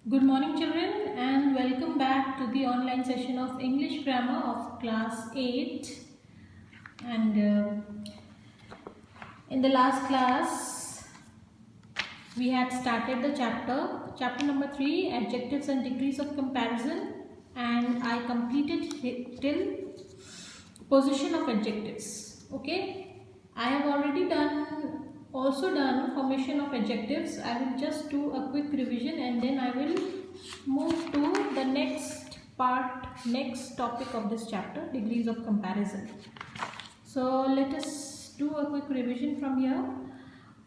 Good morning, children, and welcome back to the online session of English Grammar of Class 8. And in the last class, we had started the chapter number 3, Adjectives and Degrees of Comparison, and I completed till position of adjectives. Okay, I have already also done formation of adjectives. I will just do a quick revision and then I will move to the next topic of this chapter, degrees of comparison. So let us do a quick revision from here.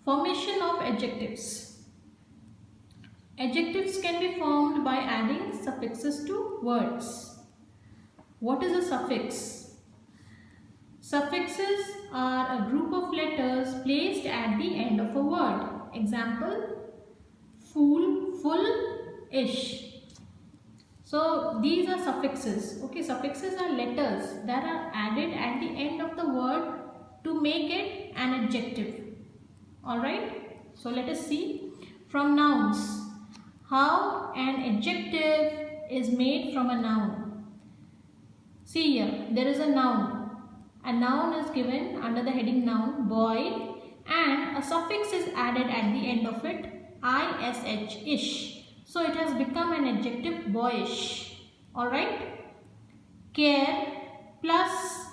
Formation of adjectives. Adjectives can be formed by adding suffixes to words. What is a suffix? Suffixes are a group of letters placed at the end of a word. Example, fool, full, ish. So these are suffixes. Okay, suffixes are letters that are added at the end of the word to make it an adjective. Alright, so let us see from nouns how an adjective is made from a noun. See here, there is a noun. A noun is given under the heading noun, boy, and a suffix is added at the end of it, ish, ish. So it has become an adjective, boyish. Alright? Care plus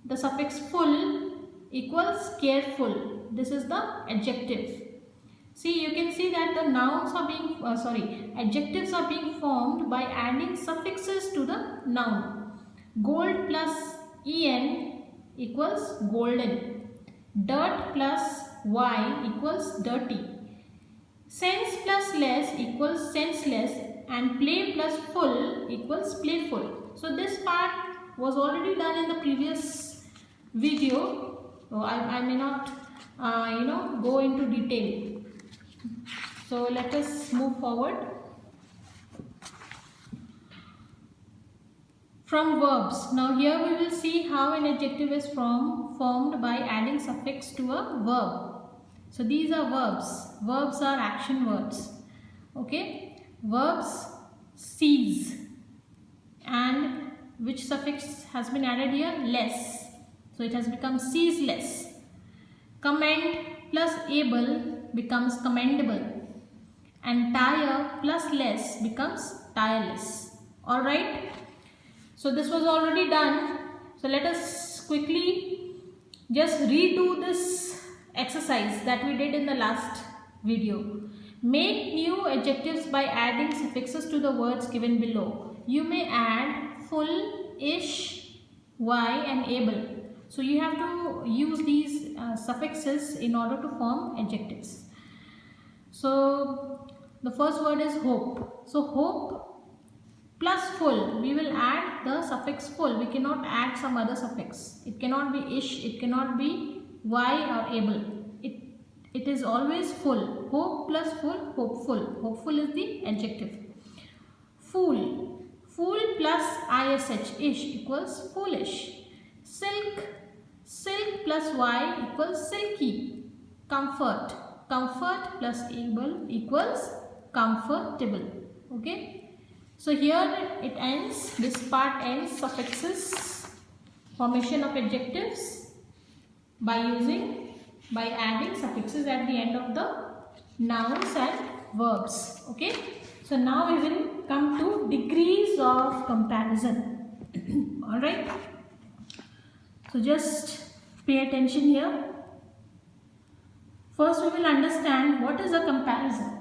the suffix full equals careful. This is the adjective. See, you can see that the nouns are being, adjectives are being formed by adding suffixes to the noun. Gold plus en equals golden. Dirt plus y equals dirty. Sense plus less equals senseless, and play plus full equals playful. So this part was already done in the previous video. So I may not go into detail. So let us move forward. From verbs. Now here we will see how an adjective is formed by adding suffix to a verb. So these are verbs. Verbs are action words. Okay. Verbs, cease. And which suffix has been added here? Less. So it has become ceaseless. Commend plus able becomes commendable. And tire plus less becomes tireless. Alright. So this was already done. So let us quickly just redo this exercise that we did in the last video. Make new adjectives by adding suffixes to the words given below. You may add full, ish, y and able. So you have to use these suffixes in order to form adjectives. So the first word is hope. So hope plus full, we will add the suffix full. We cannot add some other suffix. It cannot be ish, it cannot be y or able. It is always full. Hope plus full, hopeful. Hopeful is the adjective. Fool. Fool plus ish, ish equals foolish. Silk. Silk plus y equals silky. Comfort. Comfort plus able equals comfortable. Okay. So here it ends, this part ends, suffixes, formation of adjectives by adding suffixes at the end of the nouns and verbs. Okay. So now we will come to degrees of comparison. Alright. So just pay attention here. First we will understand what is a comparison.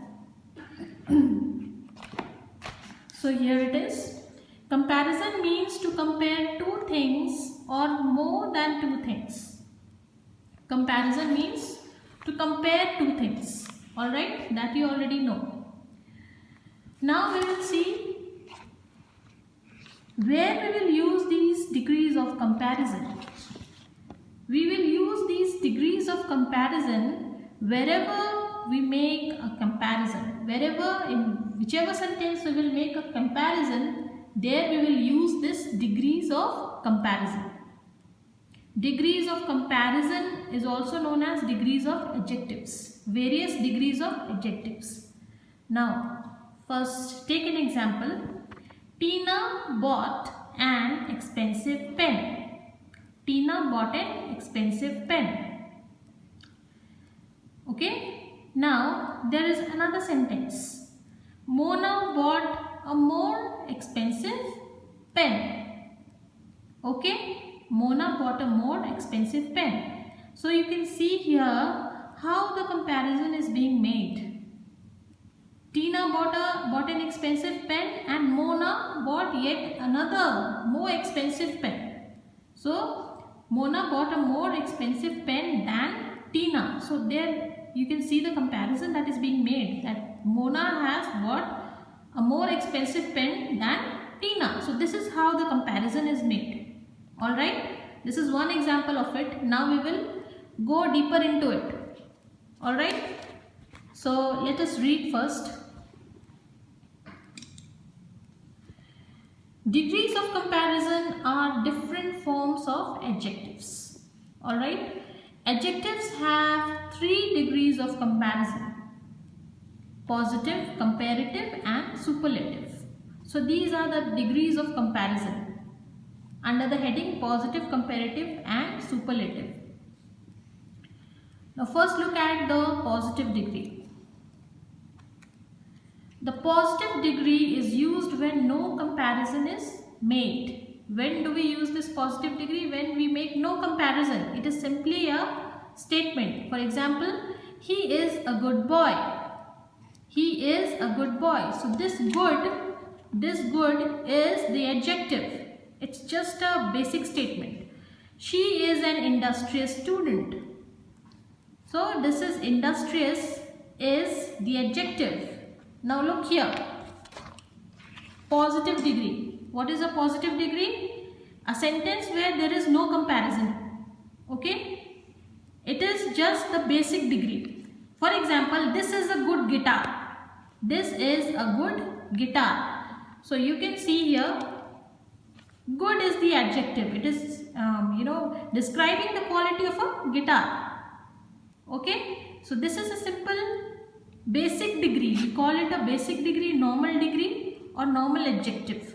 So here it is. Comparison means to compare two things or more than two things. Comparison means to compare two things. Alright, that you already know. Now we will see where we will use these degrees of comparison. We will use these degrees of comparison wherever we make a comparison. Wherever, in whichever sentence we will make a comparison, there we will use this degrees of comparison. Degrees of comparison is also known as degrees of adjectives. Various degrees of adjectives. Now, First, take an example. Tina bought an expensive pen. Tina bought an expensive pen. Okay. Now, there is another sentence. Mona bought a more expensive pen. Okay. Mona bought a more expensive pen. So, you can see here how the comparison is being made. Tina bought an expensive pen and Mona bought yet another more expensive pen. So, Mona bought a more expensive pen than Tina. So, there you can see the comparison that is being made, that Mona has bought a more expensive pen than Tina. So, this is how the comparison is made. Alright, this is one example of it. Now, we will go deeper into it. Alright, so let us read first. Degrees of comparison are different forms of adjectives. Alright, adjectives have 3 degrees of comparison: positive, comparative and superlative. So these are the degrees of comparison under the heading positive, comparative and superlative. Now first look at the positive degree. The positive degree is used when no comparison is made. When do we use this positive degree? When we make no comparison. It is simply a statement. For example, he is a good boy. He is a good boy. So this good is the adjective. It's just a basic statement. She is an industrious student. So this is industrious is the adjective. Now look here, positive degree. What is a positive degree? A sentence where there is no comparison. Okay, it is just the basic degree. For example, this is a good guitar. This is a good guitar. So you can see here, good is the adjective. It is describing the quality of a guitar. Okay, so this is a simple basic degree. We call it a basic degree, normal degree or normal adjective.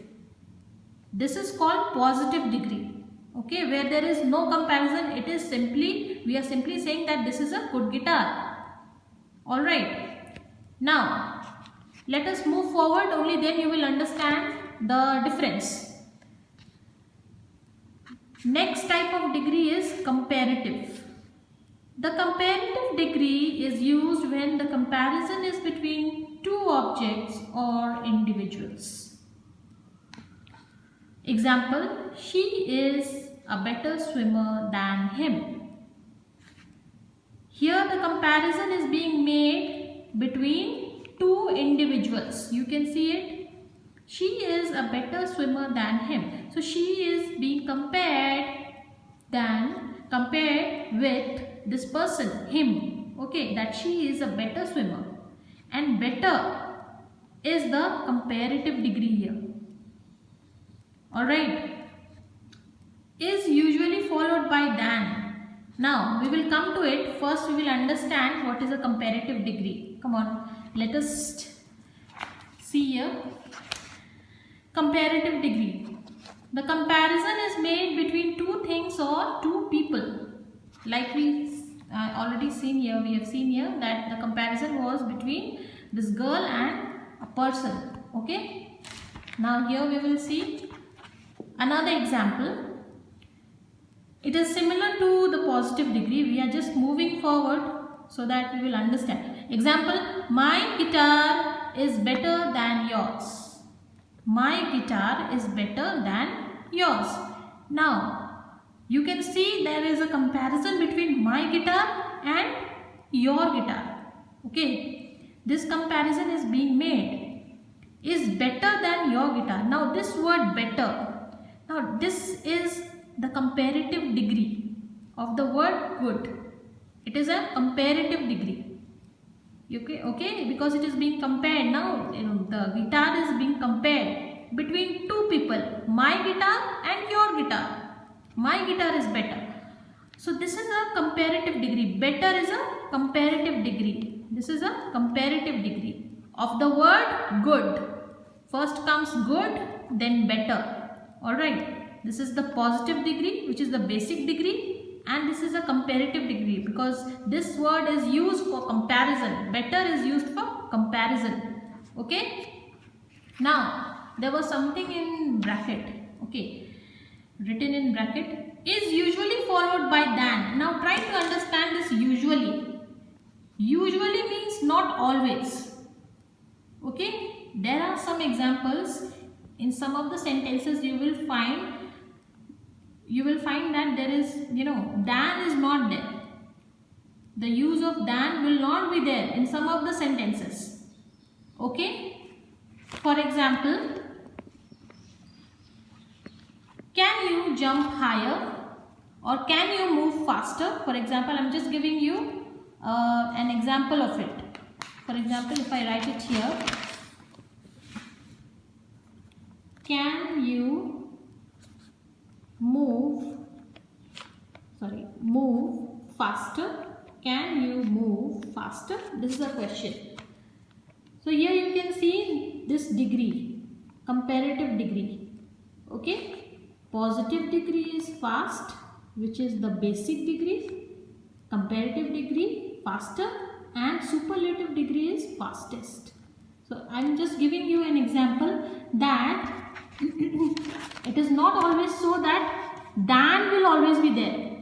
This is called positive degree. Okay, where there is no comparison, it is simply, we are simply saying that this is a good guitar. Alright, now let us move forward, only then you will understand the difference. Next type of degree is comparative. The comparative degree is used when the comparison is between two objects or individuals. Example, she is a better swimmer than him. Here the comparison is being made between two individuals. You can see it. She is a better swimmer than him. So she is being compared with this person, him. Okay, that she is a better swimmer. And better is the comparative degree here. Alright. Is usually followed by than. Now we will come to it. First we will understand what is a comparative degree. Come on, let us see here. Comparative degree. The comparison is made between two things or two people. Like we already seen here, we have seen here that the comparison was between this girl and a person. Okay. Now here we will see another example. It is similar to the positive degree. We are just moving forward so that we will understand. Example, my guitar is better than yours. My guitar is better than yours. Now, you can see there is a comparison between my guitar and your guitar. Okay, this comparison is being made. Is better than your guitar. Now this word better. Now this is the comparative degree of the word good. It is a comparative degree. Okay, because it is being compared. Now the guitar is being compared between two people. My guitar and your guitar. My guitar is better. So this is a comparative degree. Better is a comparative degree. This is a comparative degree. of the word good. First comes good, then better. Alright, this is the positive degree, which is the basic degree, and this is a comparative degree because this word is used for comparison. Better is used for comparison. Okay. Now, there was something in bracket. Okay, written in bracket is usually followed by than. Now, try to understand this usually. Usually means not always. Okay. There are some examples in some of the sentences you will find that there is, than is not there. The use of than will not be there in some of the sentences. Okay. For example, can you jump higher or can you move faster? For example, I am just giving you an example of it. For example, if I write it here, can you move faster? Can you move faster? This is a question. So here you can see this degree, comparative degree. Okay, positive degree is fast, which is the basic degree. Comparative degree, faster, and superlative degree is fastest. So I am just giving you an example that it is not always so that than will always be there.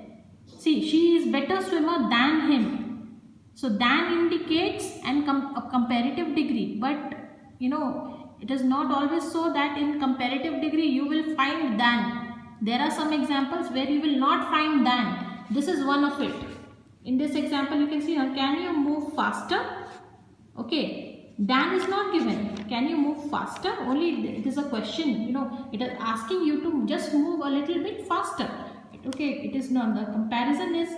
See, she is better swimmer than him. So than indicates a comparative degree, but it is not always so that in comparative degree you will find than. There are some examples where you will not find than. This is one of it. In this example you can see here, can you move faster? Okay. Than is not given. Can you move faster? Only it is a question. It is asking you to just move a little bit faster. Okay, it is not. The comparison is,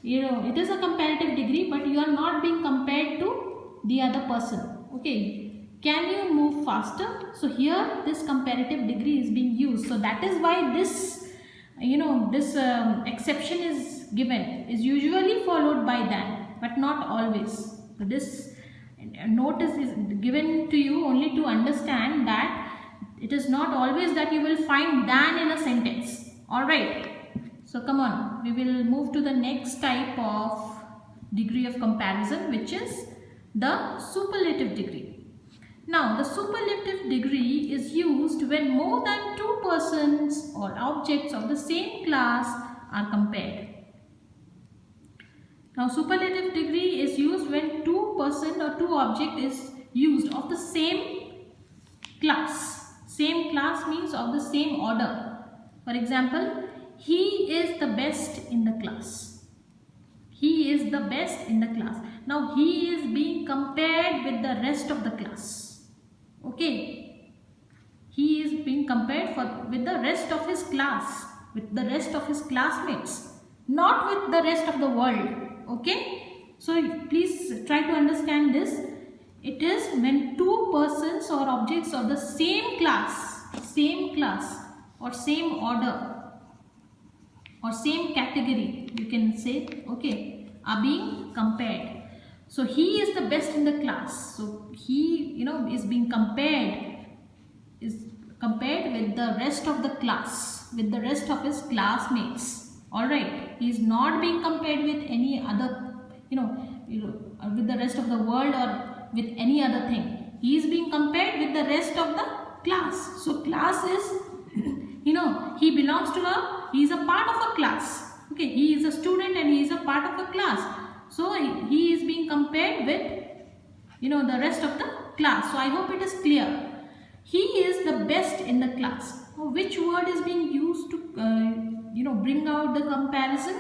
it is a comparative degree, but you are not being compared to the other person. Okay, can you move faster? So here this comparative degree is being used. So that is why this, this exception is given. Is usually followed by than, but not always. So this notice is given to you only to understand that it is not always that you will find than in a sentence. Alright, so come on, we will move to the next type of degree of comparison, which is the superlative degree. Now the superlative degree is used when more than two persons or objects of the same class are compared. Now superlative degree is used when two person or two object is used of the same class. Same class means of the same order. For example, he is the best in the class. He is the best in the class. Now he is being compared with the rest of the class. Okay. He is being compared with the rest of his class, with the rest of his classmates, not with the rest of the world. Okay, so please try to understand this. It is when two persons or objects of the same class or same order or same category, you can say, okay, are being compared. So he is the best in the class. So he, is being compared with the rest of the class, with the rest of his classmates. Alright, he is not being compared with any other, with the rest of the world or with any other thing. He is being compared with the rest of the class. So class is, he belongs to he is a part of a class. Okay, he is a student and he is a part of a class. So he is being compared with, the rest of the class. So I hope it is clear. He is the best in the class. Now, which word is being used to bring out the comparison?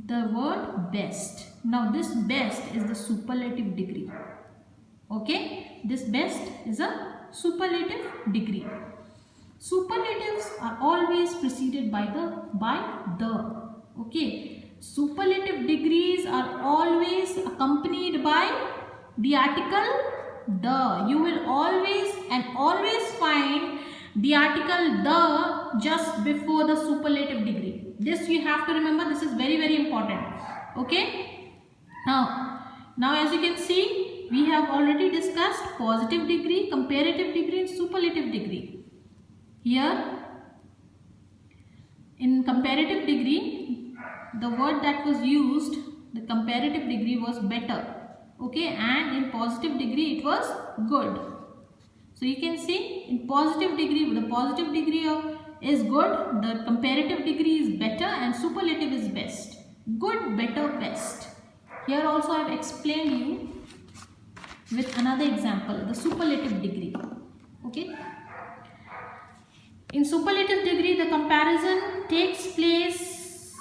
The word best. Now this best is the superlative degree. Okay, this best is a superlative degree. Superlatives are always preceded by the. Okay, superlative degrees are always accompanied by the article the. You will always find the article the just before the superlative degree. This you have to remember. This is very, very important. Okay. Now as you can see, we have already discussed positive degree, comparative degree and superlative degree. Here in comparative degree, the word that was used, the comparative degree was better. Okay, and in positive degree it was good. So you can see in positive degree, the positive degree is good, the comparative degree is better and superlative is best. Good, better, best. Here also I have explained you with another example, the superlative degree. Okay. In superlative degree, the comparison takes place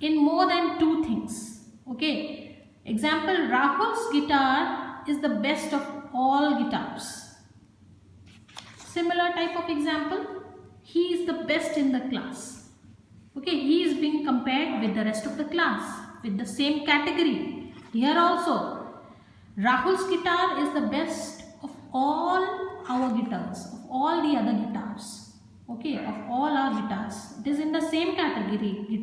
in more than two things. Okay. Example, Rahul's guitar is the best of all guitars. Similar type of example, he is the best in the class. Okay, he is being compared with the rest of the class with the same category. Here also, Rahul's guitar is the best of all our guitars, of all the other guitars. Okay, of all our guitars. It is in the same category.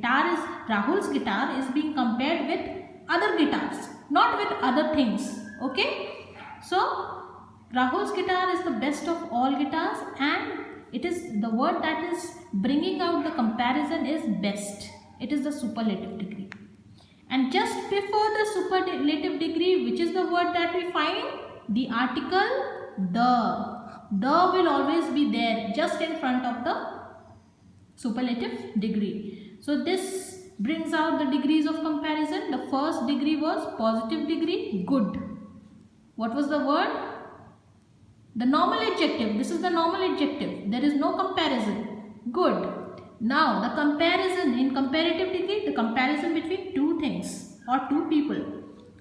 Rahul's guitar is being compared with other guitars, not with other things. Okay, so Rahul's guitar is the best of all guitars, and it is the word that is bringing out the comparison is best. It is the superlative degree. And just before the superlative degree, which is the word that we find? The article the. The will always be there just in front of the superlative degree. So this brings out the degrees of comparison. The first degree was positive degree, good. What was the word? The normal adjective. This is the normal adjective. There is no comparison. Good. Now the comparison in comparative degree, the comparison between two things or two people.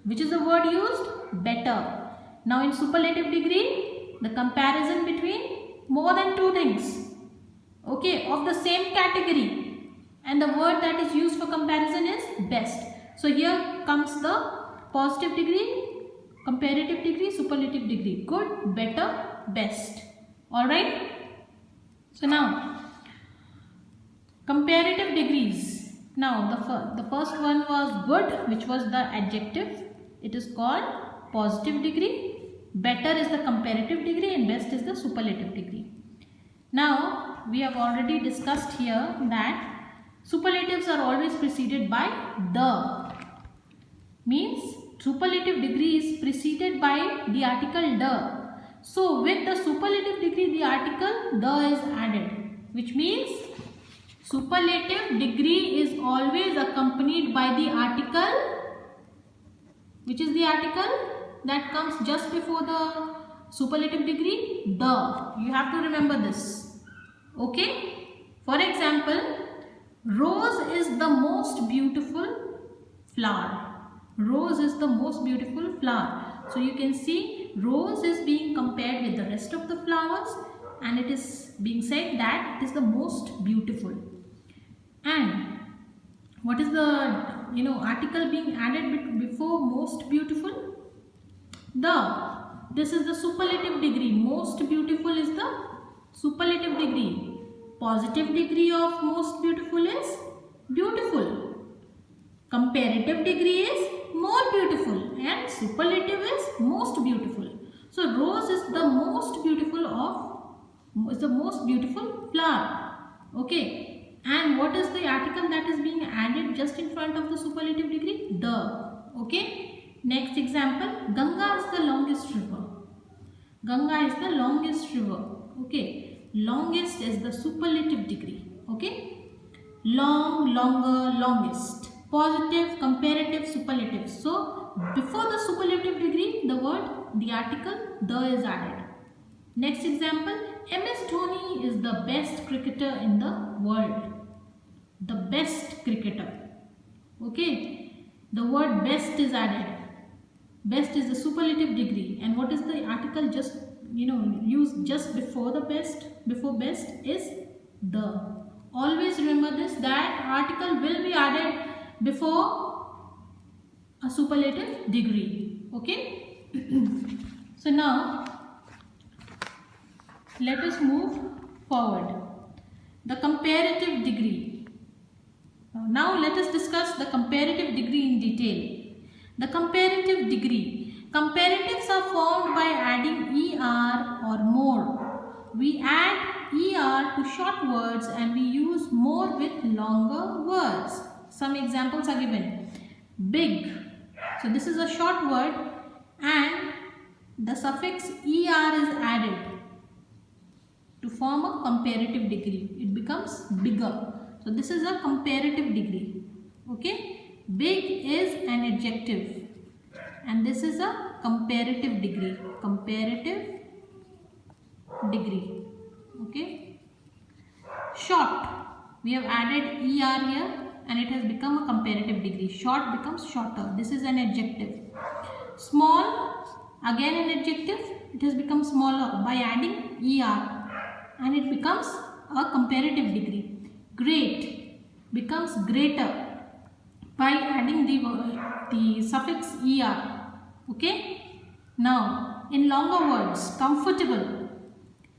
Which is the word used? Better. Now in superlative degree, the comparison between more than two things. Okay, of the same category. And the word that is used for comparison is best. So here comes the positive degree, comparative degree, superlative degree. Good, better, best. Alright. So now, comparative degrees. Now the first one was good, which was the adjective. It is called positive degree. Better is the comparative degree and best is the superlative degree. Now we have already discussed here that superlatives are always preceded by the. Means superlative degree is preceded by the article the. So with the superlative degree, the article the is added, which means superlative degree is always accompanied by the article. Which is the article that comes just before the superlative degree? The. You have to remember this. Okay. For example, rose is the most beautiful flower. Rose is the most beautiful flower. So you can see rose is being compared with the rest of the flowers, and it is being said that it is the most beautiful. And what is the article being added before most beautiful? The. This is the superlative degree. Most beautiful is the superlative degree. Positive degree of most beautiful is beautiful. Comparative degree is more beautiful, and superlative is most beautiful. So rose is the most beautiful flower. Okay. And what is the article that is being added just in front of the superlative degree? The. Okay. Next example, Ganga is the longest river. Ganga is the longest river. Okay. Longest is the superlative degree. Okay. Long, longer, longest. Positive, comparative, superlative. So before the superlative degree, the article the is added. Next example, MS Dhoni is the best cricketer in the world. The best cricketer. Okay. The word best is added. Best is the superlative degree, and what is the article just used just before the best? Before best is the. Always remember this, that article will be added before a superlative degree. Okay. So now let us move forward. The comparative degree. Now let us discuss the comparative degree in detail. The comparative degree. Comparatives are formed by adding er or more. We add er to short words and we use more with longer words. Some examples are given. Big. So this is a short word and the suffix er is added to form a comparative degree. It becomes bigger. So this is a comparative degree. Okay. Big is an adjective and this is a comparative degree. Comparative degree. Okay. Short. We have added er here and it has become a comparative degree. Short becomes shorter. This is an adjective. Small, again an adjective. It has become smaller by adding er and it becomes a comparative degree. Great becomes greater by adding the suffix er. Okay. Now in longer words, comfortable,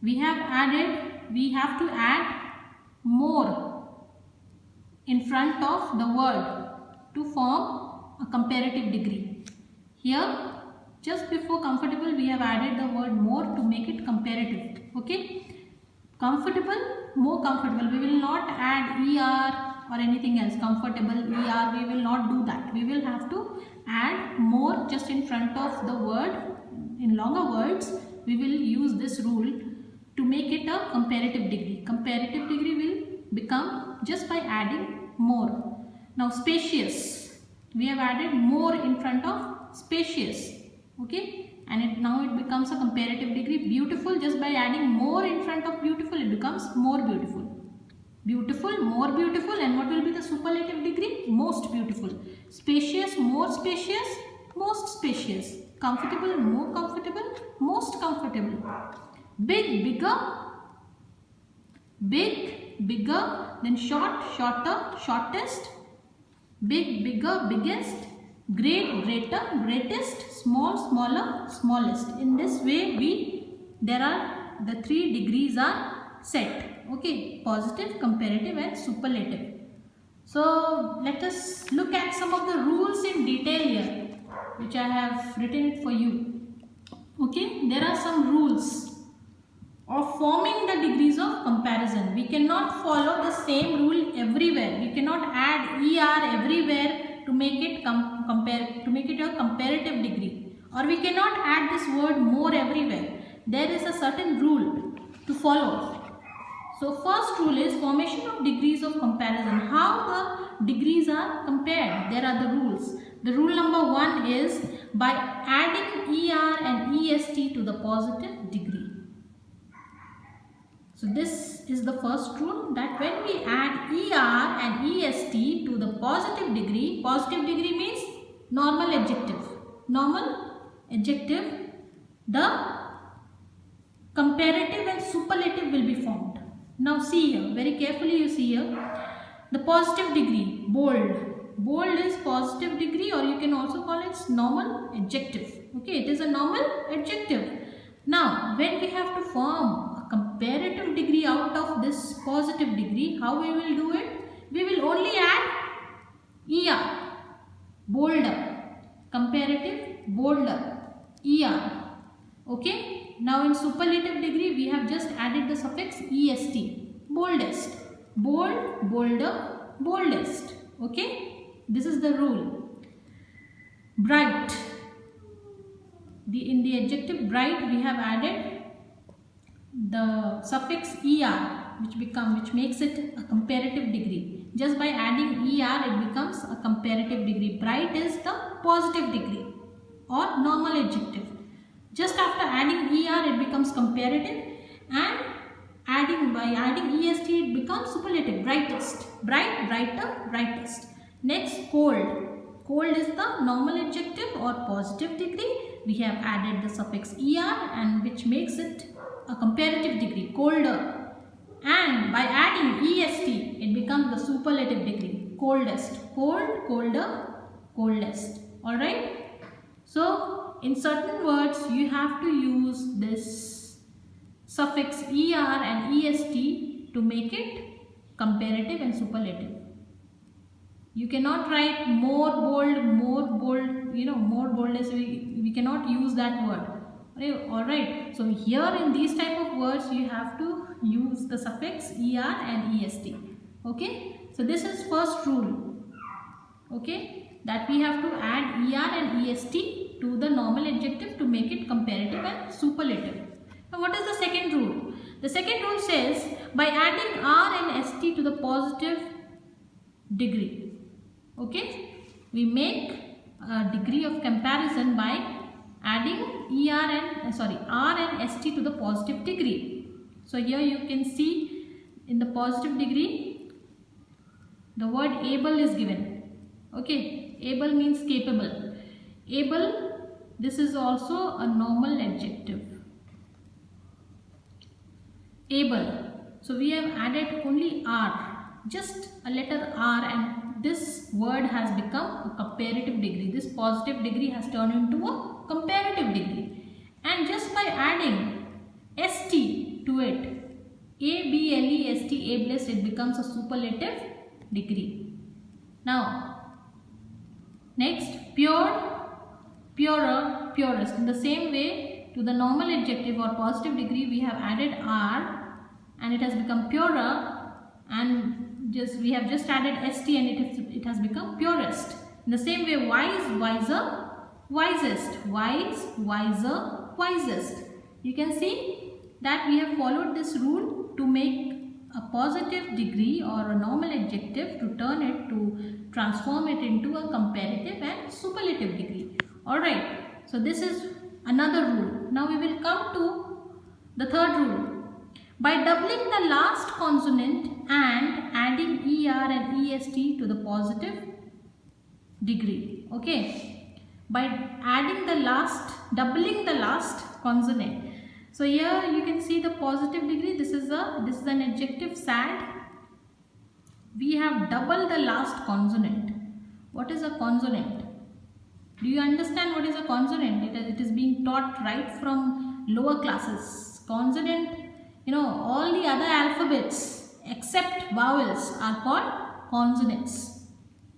we have to add more in front of the word to form a comparative degree. Here just before comfortable we have added the word more to make it comparative. Okay. Comfortable, more comfortable. We will not add er or anything else. Comfortable, er, we will not do that. We will have to add more just in front of the word. In longer words, we will use this rule to make it a comparative degree. Comparative degree will become just by adding more. Now spacious. We have added more in front of spacious. Okay. And now it becomes a comparative degree. Beautiful, just by adding more in front of beautiful, it becomes more beautiful. Beautiful, more beautiful, and what will be the superlative degree? Most beautiful. Spacious, more spacious, most spacious. Comfortable, more comfortable, most comfortable. Big, bigger. Big, bigger, then short, shorter, shortest. Big, bigger, biggest. Great, greater, greatest, small, smaller, smallest. In this way the 3 degrees are set. Okay, positive, comparative and superlative. So let us look at some of the rules in detail here, which I have written it for you. Okay, there are some rules of forming the degrees of comparison. We cannot follow the same rule everywhere. We cannot add er everywhere to make it a comparative degree, or we cannot add this word more everywhere. There is a certain rule to follow. So first rule is formation of degrees of comparison. How the degrees are compared? There are the rules. The rule number 1 is by adding er and est to the positive degree. So this is the first rule, that when we add er and est to the positive degree means normal adjective. Normal adjective, the comparative and superlative will be formed. Now see here, very carefully you see here, the positive degree, bold. Bold is positive degree, or you can also call it normal adjective. Okay, it is a normal adjective. Now when we have to form comparative degree out of this positive degree, how we will do it? We will only add er, bolder, comparative, bolder, er. Okay, now in superlative degree we have just added the suffix est, boldest, bold, bolder, boldest. Okay, this is the rule. Bright, in the adjective bright we have added the suffix er, which makes it a comparative degree. Just by adding er it becomes a comparative degree. Bright is the positive degree or normal adjective. Just after adding er it becomes comparative, and by adding est it becomes superlative. Brightest, bright, brighter, brightest. Next, cold. Cold is the normal adjective or positive degree. We have added the suffix er, and which makes it a comparative degree, colder, and by adding est it becomes the superlative degree, coldest, cold, colder, coldest. Alright, so in certain words you have to use this suffix er and est to make it comparative and superlative. You cannot write more bold, more boldness. We cannot use that word. Alright. So here in these type of words, you have to use the suffix er and est. Okay. So this is first rule. Okay. That we have to add er and est to the normal adjective to make it comparative and superlative. Now what is the second rule? The second rule says by adding r and st to the positive degree. Okay, we make a degree of comparison by adding r and st to the positive degree. So here you can see in the positive degree the word able is given. Okay, able means capable. Able, this is also a normal adjective. Able. So we have added only r, just a letter r, and this word has become a comparative degree. This positive degree has turned into a comparative degree. And just by adding st to it, ablest, ablest, it becomes a superlative degree. Now, next, pure, purer, purest. In the same way, to the normal adjective or positive degree, we have added r and it has become purer, and we have just added st and it has become purest. In the same way, wise, wiser, wisest, wise, wiser, wisest. You can see that we have followed this rule to make a positive degree or a normal adjective, to transform it into a comparative and superlative degree. Alright, so this is another rule. Now we will come to the third rule. By doubling the last consonant and adding er and est to the positive degree. Okay, by adding the last, doubling the last consonant. So here you can see the positive degree. This is an adjective, sad. We have doubled the last consonant. What is a consonant? Do you understand what is a consonant? It is being taught right from lower classes. Consonant, all the other alphabets except vowels are called consonants.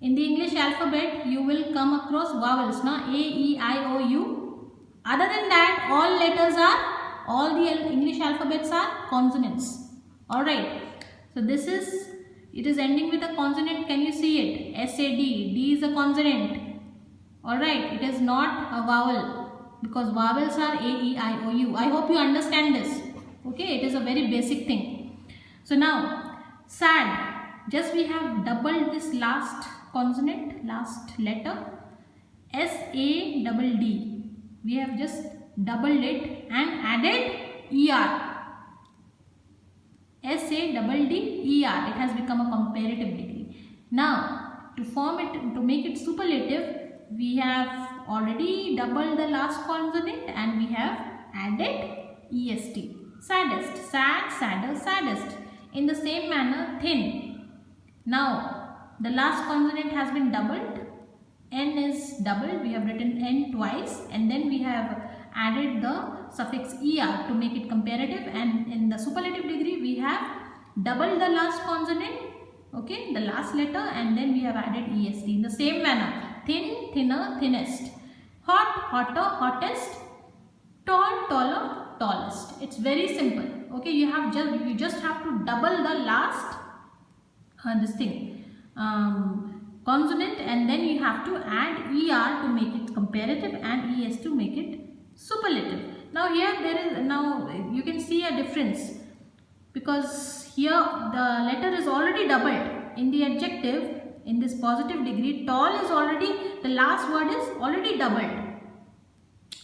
In the English alphabet, you will come across vowels, A, E, I, O, U. Other than that, all the English alphabets are consonants. Alright. So it is ending with a consonant. Can you see it? S-A-D. D is a consonant. Alright. It is not a vowel because vowels are A, E, I, O, U. I hope you understand this. Okay, it is a very basic thing. So now, sad. Just we have doubled this last consonant, last letter, S-A-D-D. We have just doubled it and added ER. S-A-D-D-E-R. It has become a comparative degree. Now, to make it superlative, we have already doubled the last consonant and we have added EST. Saddest, sad, sadder, saddest. In the same manner, thin. Now, the last consonant has been doubled. N is doubled. We have written N twice and then we have added the suffix ER to make it comparative, and in the superlative degree we have doubled the last consonant, okay, the last letter, and then we have added EST. In the same manner, thin, thinner, thinnest. Hot, hotter, hottest. Tall, taller, tallest. It's very simple. Okay, you just have to double the last consonant, and then you have to add ER to make it comparative and ES to make it superlative. Now here you can see a difference, because here the letter is already doubled. In the adjective, in this positive degree, tall is already, the last word is already doubled.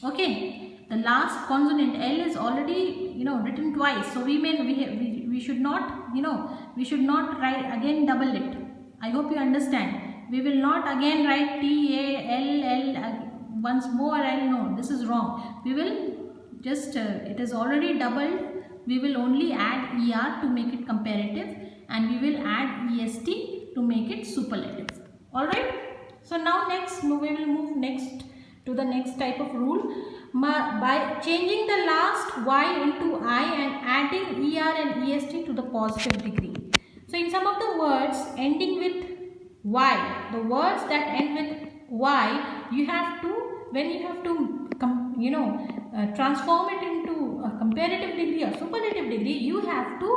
Okay, the last consonant L is already written twice, so we should not write again double it. I hope you understand. We will not again write T-A-L-L once more L. No, this is wrong. We will just it is already doubled. We will only add ER to make it comparative, and we will add EST to make it superlative. Alright. So now we will move next to the next type of rule. By changing the last Y into I and adding ER and EST to the positive degree. So in some of the words ending with Y. The words that end with Y, you have to, when you have to transform it into a comparative degree or superlative degree, you have to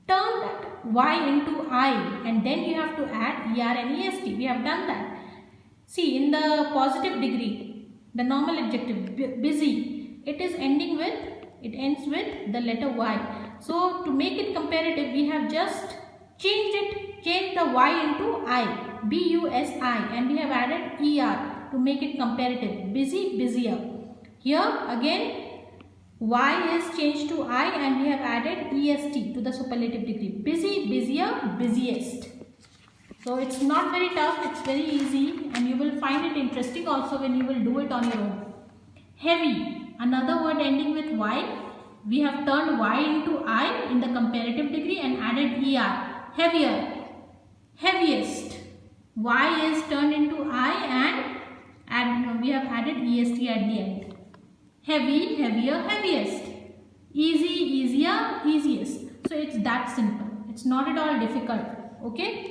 turn that Y into I, and then you have to add ER and EST. We have done that. See, in the positive degree, the normal adjective busy, it ends with the letter Y. So to make it comparative, we have just changed the Y into I, B-U-S-I, and we have added ER to make it comparative. Busy, busier. Here again, Y is changed to I and we have added EST to the superlative degree. Busy, busier, busiest. So it's not very tough, it's very easy, and you will find it interesting also when you will do it on your own. Heavy, another word ending with Y. We have turned Y into I in the comparative degree and added ER. Heavier, heaviest. Y is turned into I and we have added EST at the end. Heavy, heavier, heaviest. Easy, easier, easiest. So it's that simple. It's not at all difficult. Okay.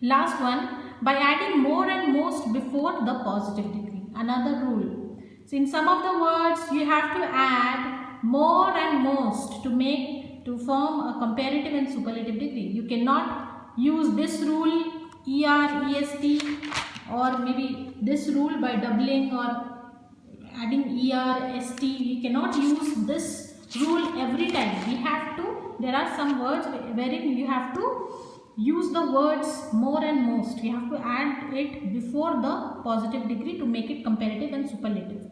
Last one, by adding more and most before the positive degree. Another rule. So in some of the words you have to add more and most to form a comparative and superlative degree. You cannot use this rule ER, EST, or maybe this rule by doubling or adding ER, ST. We cannot use this rule every time. We have to, there are some words wherein you have to use the words more and most. You have to add it before the positive degree to make it comparative and superlative.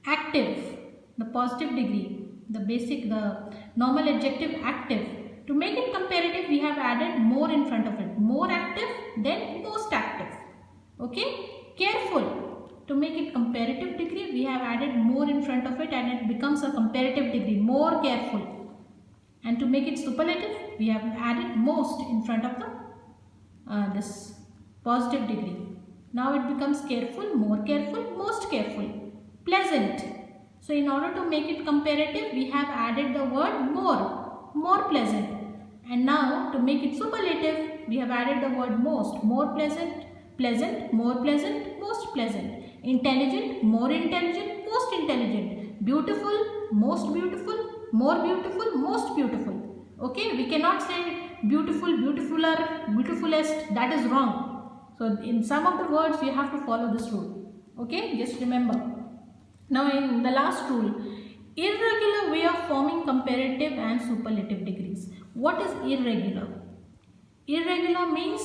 Active, the positive degree, the normal adjective active. To make it comparative, we have added more in front of it. More active, then most active. Okay? Careful. To make it comparative degree, we have added more in front of it and it becomes a comparative degree. More careful. And to make it superlative, we have added most in front of the this positive degree. Now it becomes careful, more careful, most careful. Pleasant. So in order to make it comparative, we have added the word more pleasant. And now to make it superlative, we have added the word most. More pleasant, pleasant, more pleasant, most pleasant. Intelligent, more intelligent, most intelligent. Beautiful, most beautiful, more beautiful, most beautiful. Okay, we cannot say beautiful, beautifuler, beautifulest. That is wrong. So in some of the words you have to follow this rule. Okay, just remember. Now in the last rule, irregular way of forming comparative and superlative degrees. What is irregular? Irregular means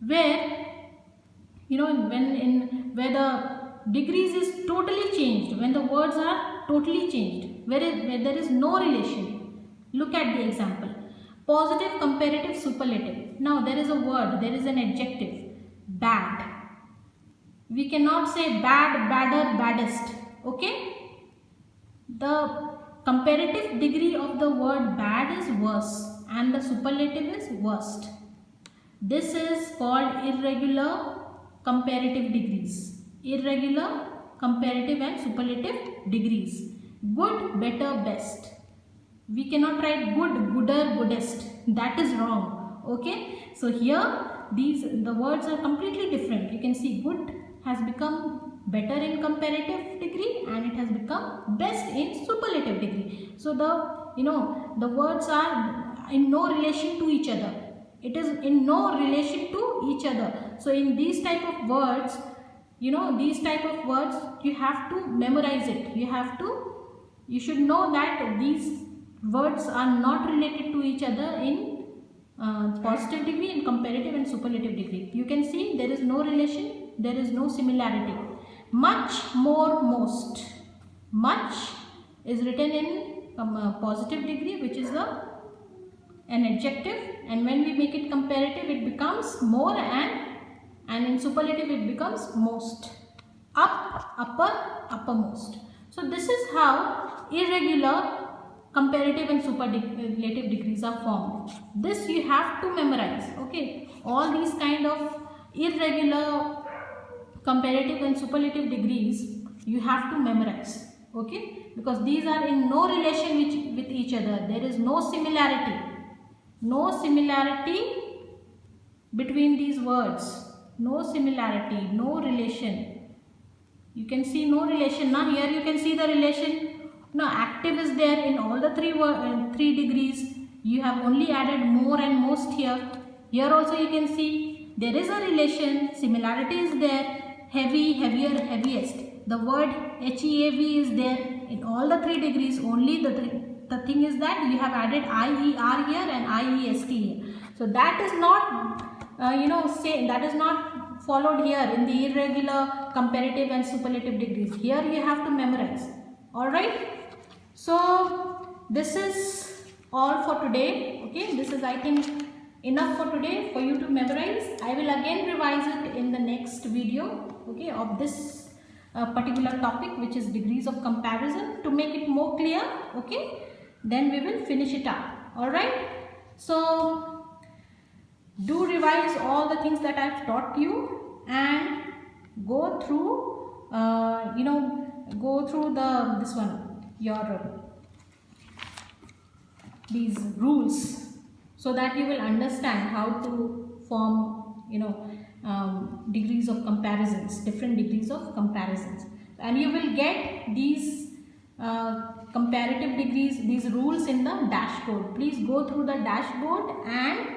where where the degrees is totally changed, when the words are totally changed, where there is no relation. Look at the example. Positive, comparative, superlative. Now there is a word, there is an adjective, bad. We cannot say bad, badder, baddest. Okay? The comparative degree of the word bad is worse and the superlative is worst. This is called irregular comparative degrees. Irregular comparative and superlative degrees. Good, better, best. We cannot write good, gooder, goodest. That is wrong. Okay? So here the words are completely different. You can see good has become better in comparative degree and it has become best in superlative degree. So the words are in no relation to each other. It is in no relation to each other. So in these type of words, you have to memorize it. You should know that these words are not related to each other in positive degree, in comparative and superlative degree. You can see there is no relation, there is no similarity. Much, more, most. Much is written in positive degree, which is an adjective, and when we make it comparative it becomes more, and in superlative it becomes most. Up, upper, uppermost. So this is how irregular comparative and superlative degrees are formed. This you have to memorize. Okay, all these kind of irregular comparative and superlative degrees you have to memorize. Okay, because these are in no relation with each other. There is no similarity. No similarity between these words. No similarity, no relation. You can see no relation. Now here you can see the relation. Now active is there in all the three degrees. You have only added more and most here. Here also you can see there is a relation. Similarity is there. Heavy, heavier, heaviest. The word HEAV is there in all the 3 degrees. Only the thing is that you have added IER here and IEST here. So that is not that is not followed here in the irregular, comparative and superlative degrees. Here you have to memorize. Alright. So this is all for today. Okay, this is, I think, enough for today for you to memorize. I will again revise it in the next video, okay, of this particular topic, which is degrees of comparison, to make it more clear. Okay, then we will finish it up. Alright. So do revise all the things that I have taught you and go through these rules, so that you will understand how to form degrees of comparisons, different degrees of comparisons, and you will get these comparative degrees, these rules in the dashboard. Please go through the dashboard and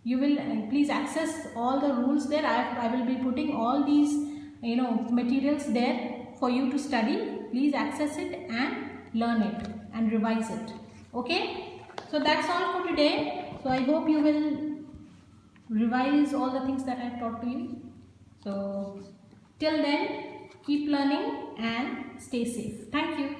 you will please access all the rules there. I will be putting all these materials there for you to study. Please access it and learn it and revise it. Okay, so that's all for today. So I hope you will revise all the things that I have taught to you. So till then, keep learning and stay safe. Thank you.